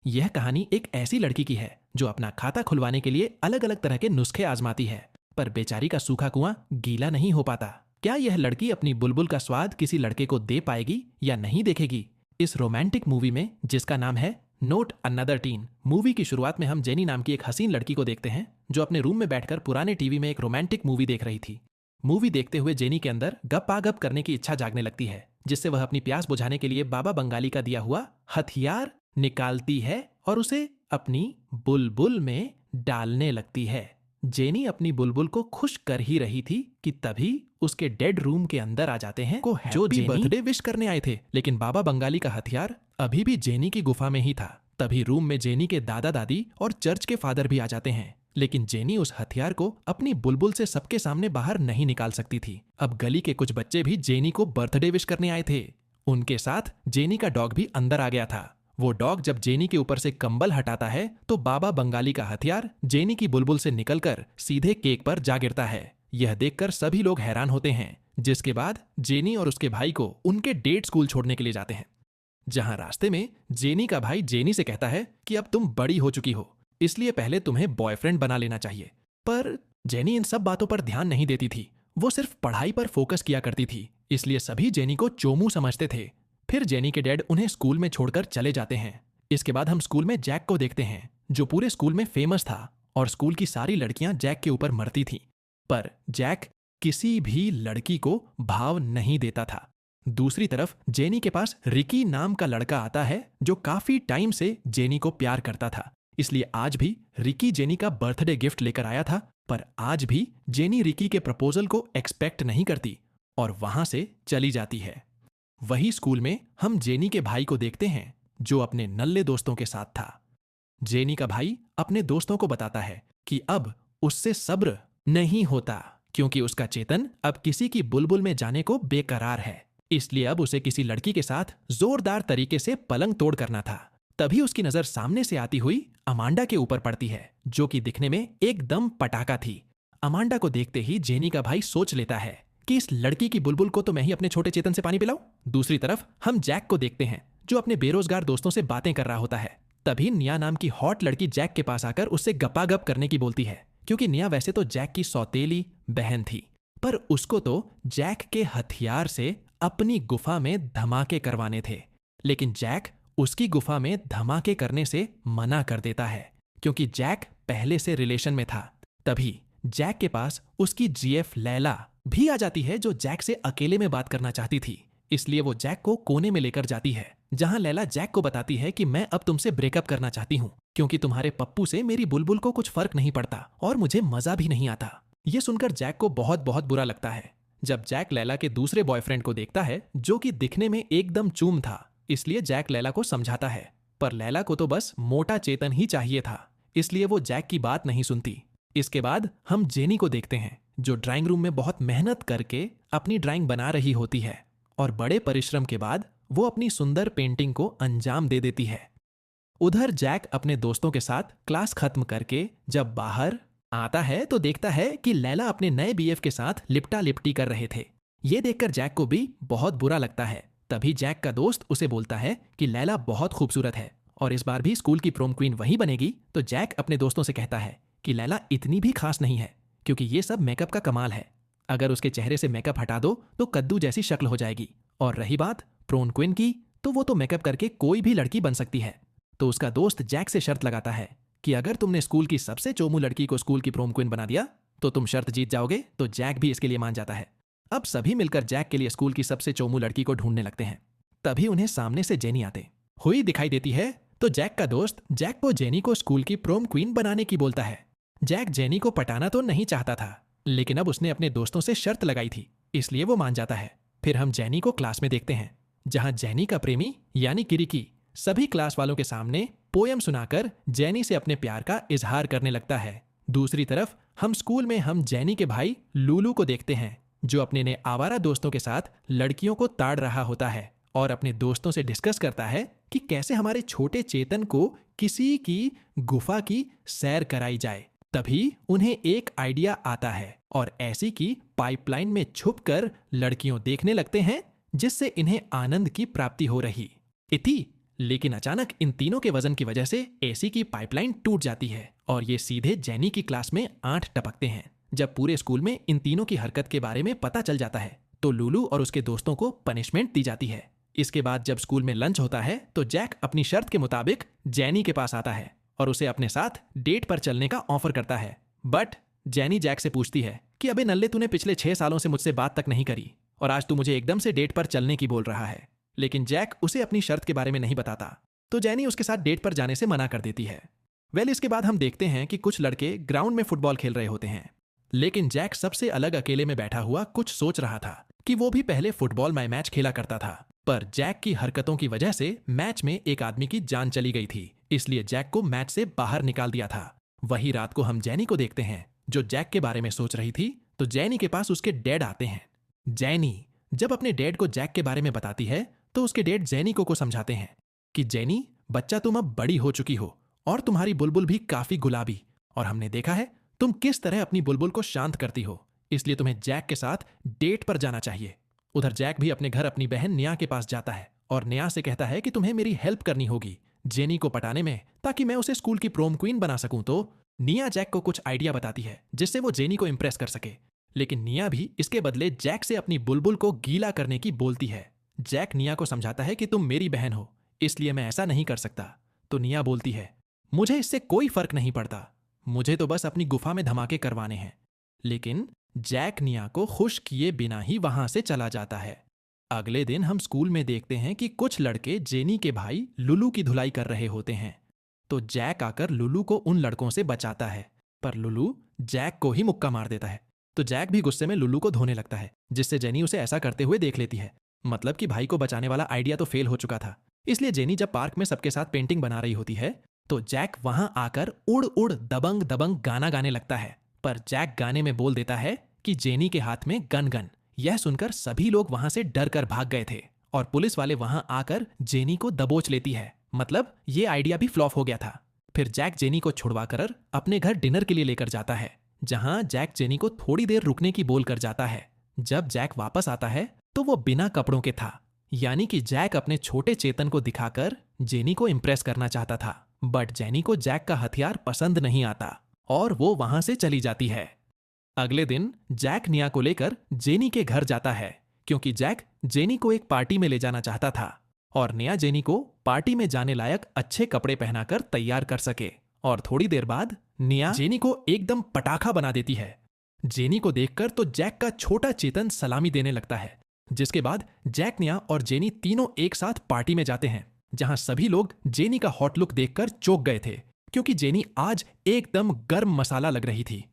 यह कहानी एक ऐसी लड़की की है जो अपना खाता खुलवाने के लिए अलग अलग तरह के नुस्खे आजमाती है, पर बेचारी का सूखा कुआं गीला नहीं हो पाता। क्या यह लड़की अपनी बुलबुल का स्वाद किसी लड़के को दे पाएगी या नहीं देखेगी? इस रोमांटिक मूवी में, जिसका नाम है नोट अनदर टीन, मूवी की शुरुआत में हम जेनी नाम की एक हसीन लड़की को देखते हैं जो अपने रूम में बैठकर पुराने टीवी में एक रोमांटिक मूवी देख रही थी। मूवी देखते हुए जेनी के अंदर गप्पागप करने की इच्छा जागने लगती है, जिससे वह अपनी प्यास बुझाने के लिए बाबा बंगाली का दिया हुआ हथियार निकालती है और उसे अपनी बुलबुल में डालने लगती है। जेनी अपनी बुलबुल को खुश कर ही रही थी कि तभी उसके डेड रूम के अंदर आ जाते हैं जो जेनी बर्थडे विश करने आए थे, लेकिन बाबा बंगाली का हथियार अभी भी जेनी की गुफा में ही था। तभी रूम में जेनी के दादा दादी और चर्च के फादर भी आ जाते हैं, लेकिन जेनी उस हथियार को अपनी बुलबुल से सबके सामने बाहर नहीं निकाल सकती थी। अब गली के कुछ बच्चे भी जेनी को बर्थडे विश करने आए थे। उनके साथ जेनी का डॉग भी अंदर आ गया था। वो डॉग जब जेनी के ऊपर से कंबल हटाता है तो बाबा बंगाली का हथियार जेनी की बुलबुल से निकलकर सीधे केक पर जा गिरता है। यह देखकर सभी लोग हैरान होते हैं, जिसके बाद जेनी और उसके भाई को उनके डेट स्कूल छोड़ने के लिए जाते हैं, जहां रास्ते में जेनी का भाई जेनी से कहता है कि अब तुम बड़ी हो चुकी हो, इसलिए पहले तुम्हें बॉयफ्रेंड बना लेना चाहिए। पर जेनी इन सब बातों पर ध्यान नहीं देती थी, वो सिर्फ पढ़ाई पर फोकस किया करती थी, इसलिए सभी जेनी को चोमू समझते थे। फिर जेनी के डैड उन्हें स्कूल में छोड़कर चले जाते हैं। इसके बाद हम स्कूल में जैक को देखते हैं, जो पूरे स्कूल में फेमस था और स्कूल की सारी लड़कियां जैक के ऊपर मरती थीं। पर जैक किसी भी लड़की को भाव नहीं देता था। दूसरी तरफ जेनी के पास रिकी नाम का लड़का आता है जो काफी टाइम से जेनी को प्यार करता था, इसलिए आज भी रिकी जेनी का बर्थडे गिफ्ट लेकर आया था। पर आज भी जेनी रिकी के प्रपोजल को एक्सपेक्ट नहीं करती और वहां से चली जाती है। वही स्कूल में हम जेनी के भाई को देखते हैं जो अपने नल्ले दोस्तों के साथ था। जेनी का भाई अपने दोस्तों को बताता है कि अब उससे सब्र नहीं होता, क्योंकि उसका चेतन अब किसी की बुलबुल में जाने को बेकरार है, इसलिए अब उसे किसी लड़की के साथ जोरदार तरीके से पलंग तोड़ करना था। तभी उसकी नजर सामने से आती हुई अमांडा के ऊपर पड़ती है, जो कि दिखने में एकदम पटाखा थी। अमांडा को देखते ही जेनी का भाई सोच लेता है कि इस लड़की की बुलबुल को तो मैं ही अपने छोटे चेतन से पानी पिलाऊं। दूसरी तरफ हम जैक को देखते हैं जो अपने बेरोजगार दोस्तों से बातें कर रहा होता है। तभी निया नाम की हॉट लड़की जैक के पास आकर उससे गपागप करने की बोलती है, क्योंकि निया वैसे तो जैक की सौतेली बहन थी, पर उसको तो जैक के हथियार से अपनी गुफा में धमाके करवाने थे। लेकिन जैक उसकी गुफा में धमाके करने से मना कर देता है, क्योंकि जैक पहले से रिलेशन में था। तभी जैक के पास उसकी जीएफ लैला भी आ जाती है, जो जैक से अकेले में बात करना चाहती थी। इसलिए वो जैक को कोने में लेकर जाती है, जहां लैला जैक को बताती है कि मैं अब तुमसे ब्रेकअप करना चाहती हूँ, क्योंकि तुम्हारे पप्पू से मेरी बुलबुल को कुछ फर्क नहीं पड़ता और मुझे मजा भी नहीं आता। ये सुनकर जैक को बहुत बहुत बुरा लगता है। जब जैक लैला के दूसरे बॉयफ्रेंड को देखता है, जो कि दिखने में एकदम चूम था, इसलिए जैक लैला को समझाता है, पर लैला को तो बस मोटा चेतन ही चाहिए था, इसलिए वो जैक की बात नहीं सुनती। इसके बाद हम जेनी को देखते हैं, जो ड्राइंग रूम में बहुत मेहनत करके अपनी ड्राइंग बना रही होती है और बड़े परिश्रम के बाद वो अपनी सुंदर पेंटिंग को अंजाम दे देती है। उधर जैक अपने दोस्तों के साथ क्लास खत्म करके जब बाहर आता है तो देखता है कि लैला अपने नए बीएफ के साथ लिपटा लिपटी कर रहे थे। ये देखकर जैक को भी बहुत बुरा लगता है। तभी जैक का दोस्त उसे बोलता है कि लैला बहुत खूबसूरत है और इस बार भी स्कूल की प्रोम क्वीन वही बनेगी। तो जैक अपने दोस्तों से कहता है कि लैला इतनी भी खास नहीं है, क्योंकि ये सब मेकअप का कमाल है। अगर उसके चेहरे से मेकअप हटा दो तो कद्दू जैसी शक्ल हो जाएगी। और रही बात प्रोम क्वीन की, तो वो तो मेकअप करके कोई भी लड़की बन सकती है। तो उसका दोस्त जैक से शर्त लगाता है कि अगर तुमने स्कूल की सबसे चोमू लड़की को स्कूल की प्रोम क्वीन बना दिया तो तुम शर्त जीत जाओगे। तो जैक भी इसके लिए मान जाता है। अब सभी मिलकर जैक के लिए स्कूल की सबसे चोमू लड़की को ढूंढने लगते हैं। तभी उन्हें सामने से जेनी आते हुई दिखाई देती है, तो जैक का दोस्त जैक को जेनी को स्कूल की प्रोम क्वीन बनाने की बोलता है। जैक जेनी को पटाना तो नहीं चाहता था, लेकिन अब उसने अपने दोस्तों से शर्त लगाई थी, इसलिए वो मान जाता है। फिर हम जेनी को क्लास में देखते हैं, जहां जेनी का प्रेमी यानी किरिकी सभी क्लास वालों के सामने पोयम सुनाकर जेनी से अपने प्यार का इजहार करने लगता है। दूसरी तरफ हम स्कूल में हम जेनी के भाई लूलू को देखते हैं, जो अपने नए आवारा दोस्तों के साथ लड़कियों को ताड़ रहा होता है और अपने दोस्तों से डिस्कस करता है कि कैसे हमारे छोटे चेतन को किसी की गुफा की सैर कराई जाए। तभी उन्हें एक आइडिया आता है और ऐसी की पाइपलाइन में छुपकर लड़कियों देखने लगते हैं, जिससे इन्हें आनंद की प्राप्ति हो रही। इति लेकिन अचानक इन तीनों के वजन की वजह से एसी की पाइपलाइन टूट जाती है और ये सीधे जेनी की क्लास में आठ टपकते हैं। जब पूरे स्कूल में इन तीनों की हरकत के बारे में पता चल जाता है तो लुलू और उसके दोस्तों को पनिशमेंट दी जाती है। इसके बाद जब स्कूल में लंच होता है तो जैक अपनी शर्त के मुताबिक जेनी के पास आता है और उसे अपने साथ डेट पर चलने का ऑफर करता है। बट जेनी जैक से पूछती है कि अबे नल्ले, तूने पिछले 6 सालों से मुझसे बात तक नहीं करी और आज तू मुझे एकदम से डेट पर चलने की बोल रहा है। लेकिन जैक उसे अपनी शर्त के बारे में नहीं बताता तो जेनी उसके साथ डेट पर जाने से मना कर देती है। इसके बाद हम देखते हैं कि कुछ लड़के ग्राउंड में फुटबॉल खेल रहे होते हैं, लेकिन जैक सबसे अलग अकेले में बैठा हुआ कुछ सोच रहा था कि वो भी पहले फुटबॉल मैच खेला करता था। पर जैक की हरकतों की वजह से मैच में एक आदमी की जान चली गई थी, इसलिए जैक को मैच से बाहर निकाल दिया था। वही रात को हम जेनी को देखते हैं जो जैक के बारे में सोच रही थी। तो जेनी के पास उसके डैड आते हैं। जेनी जब अपने डैड को जैक के बारे में बताती है तो उसके डैड जेनी को समझाते हैं कि जेनी बच्चा, तुम अब बड़ी हो चुकी हो और तुम्हारी बुलबुल भी काफी गुलाबी, और हमने देखा है तुम किस तरह अपनी बुलबुल को शांत करती हो, इसलिए तुम्हें जैक के साथ डेट पर जाना चाहिए। उधर जैक भी अपने घर अपनी बहन निया के पास जाता है और निया से कहता है कि तुम्हें मेरी हेल्प करनी होगी जेनी को पटाने में, ताकि मैं उसे स्कूल की प्रोम क्वीन बना सकूं। तो निया जैक को कुछ आइडिया बताती है जिससे वो जेनी को इम्प्रेस कर सके, लेकिन निया भी इसके बदले जैक से अपनी बुलबुल को गीला करने की बोलती है। जैक निया को समझाता है कि तुम मेरी बहन हो, इसलिए मैं ऐसा नहीं कर सकता। तो निया बोलती है, मुझे इससे कोई फर्क नहीं पड़ता, मुझे तो बस अपनी गुफा में धमाके करवाने हैं। लेकिन जैक निया को खुश किए बिना ही वहां से चला जाता है। अगले दिन हम स्कूल में देखते हैं कि कुछ लड़के जेनी के भाई लुलू की धुलाई कर रहे होते हैं। तो जैक आकर लुलू को उन लड़कों से बचाता है, पर लुलू जैक को ही मुक्का मार देता है। तो जैक भी गुस्से में लुलू को धोने लगता है, जिससे जेनी उसे ऐसा करते हुए देख लेती है। मतलब कि भाई को बचाने वाला आइडिया तो फेल हो चुका था। इसलिए जेनी जब पार्क में सबके साथ पेंटिंग बना रही होती है तो जैक वहां आकर उड़ उड़ दबंग दबंग गाना गाने लगता है। पर जैक गाने में बोल देता है कि जेनी के हाथ में गन गन। यह सुनकर सभी लोग वहां से डर कर भाग गए थे और पुलिस वाले वहां आकर जेनी को दबोच लेती है। मतलब ये आइडिया भी फ्लॉप हो गया था। फिर जैक जेनी को छुड़वा कर अपने घर डिनर के लिए लेकर जाता है, जहां जैक जेनी को थोड़ी देर रुकने की बोल कर जाता है। जब जैक वापस आता है तो वो बिना कपड़ों के था, यानी कि जैक अपने छोटे चेतन को दिखाकर जेनी को इम्प्रेस करना चाहता था। बट जेनी को जैक का हथियार पसंद नहीं आता और वो वहां से चली जाती है। अगले दिन जैक निया को लेकर जेनी के घर जाता है, क्योंकि जैक जेनी को एक पार्टी में ले जाना चाहता था और निया जेनी को पार्टी में जाने लायक अच्छे कपड़े पहनाकर तैयार कर सके। और थोड़ी देर बाद निया जेनी को एकदम पटाखा बना देती है। जेनी को देखकर तो जैक का छोटा चेतन सलामी देने लगता है, जिसके बाद जैक, निया और जेनी तीनों एक साथ पार्टी में जाते हैं, जहां सभी लोग जेनी का हॉट लुक देखकर चौंक गए थे, क्योंकि जेनी आज एकदम गर्म मसाला लग रही थी।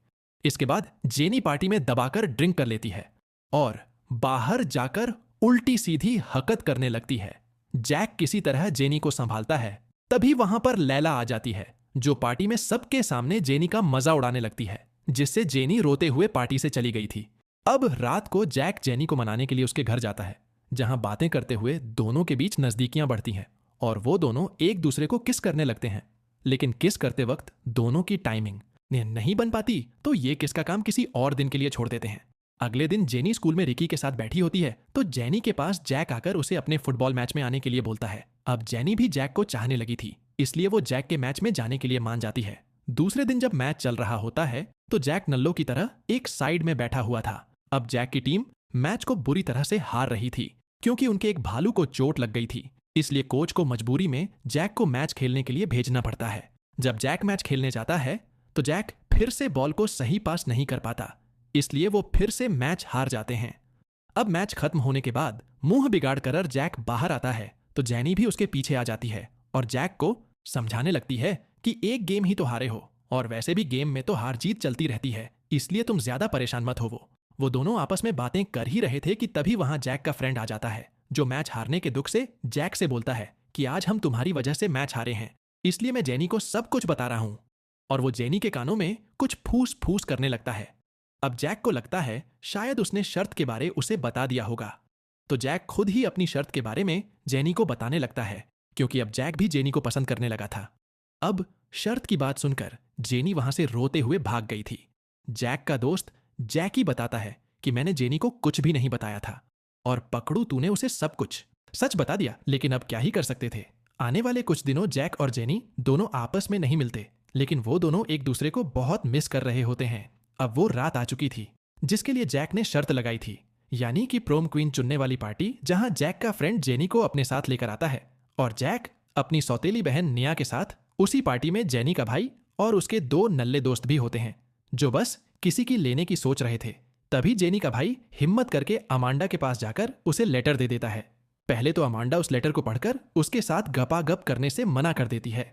इसके बाद जेनी पार्टी में दबाकर ड्रिंक कर लेती है और बाहर जाकर उल्टी सीधी हरकत करने लगती है। जैक किसी तरह जेनी को संभालता है। तभी वहां पर लैला आ जाती है, जो पार्टी में सबके सामने जेनी का मजा उड़ाने लगती है, जिससे जेनी रोते हुए पार्टी से चली गई थी। अब रात को जैक जेनी को मनाने के लिए उसके घर जाता है, जहां बातें करते हुए दोनों के बीच नजदीकियां बढ़ती हैं और वो दोनों एक दूसरे को किस करने लगते हैं। लेकिन किस करते वक्त दोनों की टाइमिंग नहीं बन पाती, तो ये किस का काम किसी और दिन के लिए छोड़ देते हैं। अगले दिन जेनी स्कूल में रिकी के साथ बैठी होती है, तो जेनी के पास जैक आकर उसे अपने फुटबॉल मैच में आने के लिए बोलता है। अब जेनी भी जैक को चाहने लगी थी, इसलिए वो जैक के मैच में जाने के लिए मान जाती है। दूसरे दिन जब मैच चल रहा होता है तो जैक नल्लो की तरह एक साइड में बैठा हुआ था। अब जैक की टीम मैच को बुरी तरह से हार रही थी, क्योंकि उनके एक भालू को चोट लग गई थी। इसलिए कोच को मजबूरी में जैक को मैच खेलने के लिए भेजना पड़ता है। जब जैक मैच खेलने जाता है तो जैक फिर से बॉल को सही पास नहीं कर पाता, इसलिए वो फिर से मैच हार जाते हैं। अब मैच खत्म होने के बाद मुंह बिगाड़ कर जैक बाहर आता है, तो जेनी भी उसके पीछे आ जाती है और जैक को समझाने लगती है कि एक गेम ही तो हारे हो, और वैसे भी गेम में तो हार जीत चलती रहती है, इसलिए तुम ज्यादा परेशान मत हो। वो दोनों आपस में बातें कर ही रहे थे कि तभी वहां जैक का फ्रेंड आ जाता है, जो मैच हारने के दुख से जैक से बोलता है कि आज हम तुम्हारी वजह से मैच हारे हैं, इसलिए मैं जेनी को सब कुछ बता रहा हूं। और वो जेनी के कानों में कुछ फूस फूस करने लगता है। अब जैक को लगता है शायद उसने शर्त के बारे उसे बता दिया होगा, तो जैक खुद ही अपनी शर्त के बारे में जेनी को बताने लगता है, क्योंकि अब जैक भी जेनी को पसंद करने लगा था। अब शर्त की बात सुनकर जेनी वहां से रोते हुए भाग गई थी। जैक का दोस्त जैकी बताता है कि मैंने जेनी को कुछ भी नहीं बताया था और पकड़ू तूने उसे सब कुछ सच बता दिया, लेकिन अब क्या ही कर सकते थे। आने वाले कुछ दिनों जैक और जेनी दोनों आपस में नहीं मिलते, लेकिन वो दोनों एक दूसरे को बहुत मिस कर रहे होते हैं। अब वो रात आ चुकी थी जिसके लिए जैक ने शर्त लगाई थी, यानी कि प्रोम क्वीन चुनने वाली पार्टी, जहां जैक का फ्रेंड जेनी को अपने साथ लेकर आता है और जैक अपनी सौतेली बहन निया के साथ। उसी पार्टी में जेनी का भाई और उसके 2 नल्ले दोस्त भी होते हैं जो बस किसी की लेने की सोच रहे थे। तभी जेनी का भाई हिम्मत करके अमांडा के पास जाकर उसे लेटर दे देता है। पहले तो अमांडा उस लेटर को पढ़कर उसके साथ गपागप करने से मना कर देती है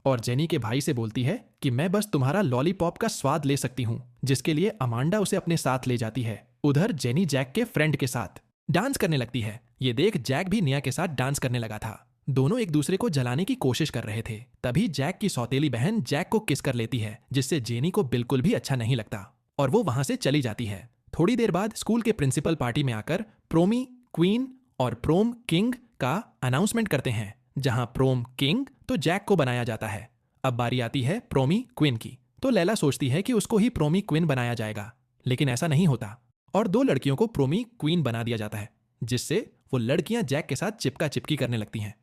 और जेनी के भाई से बोलती है कि मैं बस तुम्हारा लॉलीपॉप का स्वाद ले सकती हूँ, जिसके लिए अमांडा उसे अपने साथ ले जाती है। उधर जेनी जैक के फ्रेंड के साथ डांस करने लगती है। ये देख जैक भी निया के साथ डांस करने लगा था। दोनों एक दूसरे को जलाने की कोशिश कर रहे थे। तभी जैक की सौतेली बहन जैक को किस कर लेती है, जिससे जेनी को बिल्कुल भी अच्छा नहीं लगता और वो वहां से चली जाती है। थोड़ी देर बाद स्कूल के प्रिंसिपल पार्टी में आकर प्रोमी क्वीन और प्रोम किंग का अनाउंसमेंट करते हैं, जहां प्रोम किंग तो जैक को बनाया जाता है। अब बारी आती है प्रोमी क्वीन की, तो लैला सोचती है कि उसको ही प्रोमी क्वीन बनाया जाएगा, लेकिन ऐसा नहीं होता और 2 लड़कियों को प्रोमी क्वीन बना दिया जाता है, जिससे वो लड़कियां जैक के साथ चिपका चिपकी करने लगती हैं।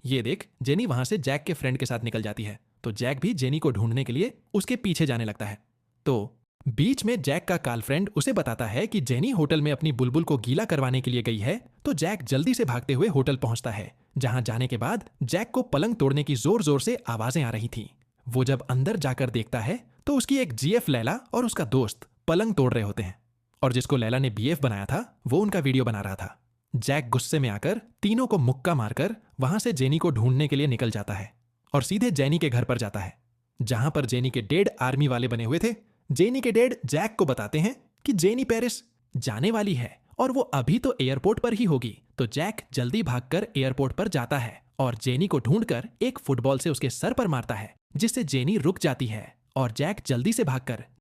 ये देख जेनी वहां से जैक के फ्रेंड के साथ निकल जाती है, तो जैक भी जेनी को ढूंढने के लिए उसके पीछे जाने लगता है। तो बीच में जैक का काल फ्रेंड उसे बताता है कि जेनी होटल में अपनी बुलबुल को गीला करवाने के लिए गई है। तो जैक जल्दी से भागते हुए होटल पहुंचता है, जहां जाने के बाद जैक को पलंग तोड़ने की जोर जोर से आवाजें आ रही थी। वो जब अंदर जाकर देखता है तो उसकी एक जीएफ लैला और उसका दोस्त पलंग तोड़ रहे होते हैं और जिसको लैला ने बीएफ बनाया था वो उनका वीडियो बना रहा था। जैक गुस्से में आकर तीनों को मुक्का मारकर वहां से जेनी को ढूंढने के लिए निकल जाता है और सीधे जेनी के घर पर जाता है, जहां पर जेनी के डेड आर्मी वाले बने हुए थे। जेनी के डेड जैक को बताते हैं कि जेनी पेरिस जाने वाली है और वो अभी तो एयरपोर्ट पर ही होगी। तो जैक जल्दी भागकर एयरपोर्ट पर जाता है और जेनी को ढूंढकर एक फुटबॉल से उसके सर पर मारता है, जिससे जेनी रुक जाती है और जैक जल्दी से भागकर